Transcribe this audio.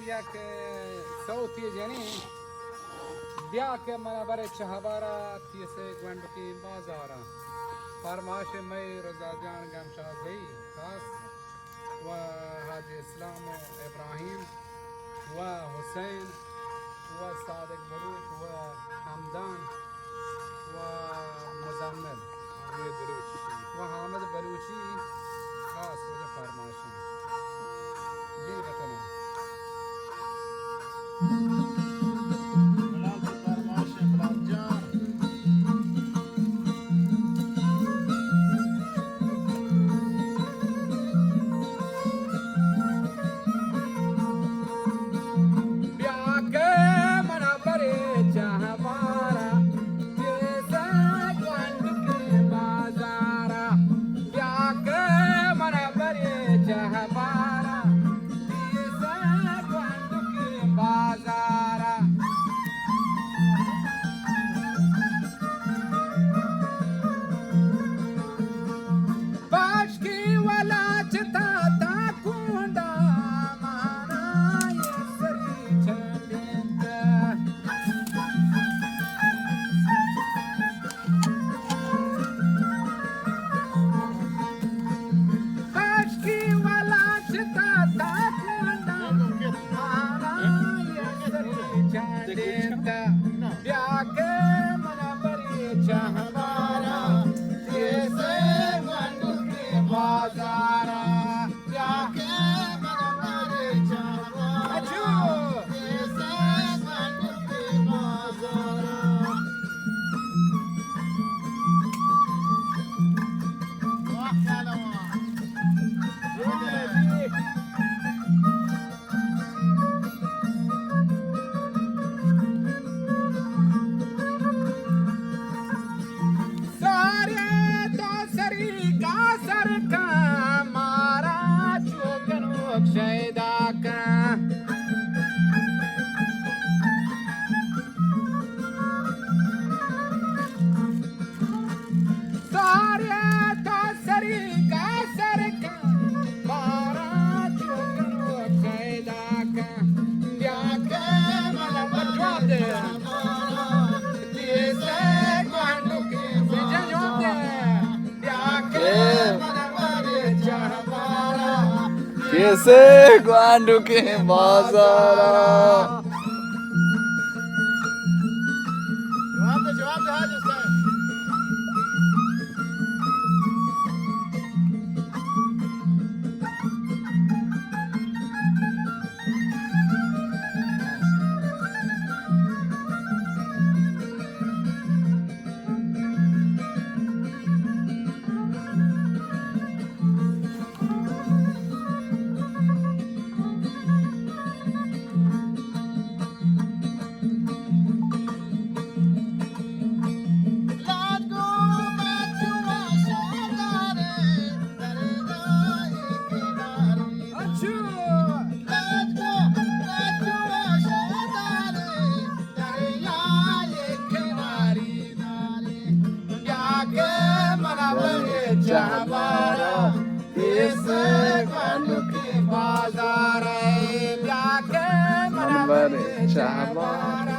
یک صوتی یعنی بیا که من برای چهبارا تیسه گوندو کی بازارا فرمایش می رضا جان گمشاد بی خاص و حاجی اسلام و ابراهیم و حسین و صادق بلوچ و حمدان و مزمل و حامد بلوچی خاص وجه فرمایشی جی بتنا بلال کی فرمایش ہے بلال جان कैसे गांडू के बाजारा जवाब दे हाज उसका हमारा इस गांडू के बाजार नंबर 4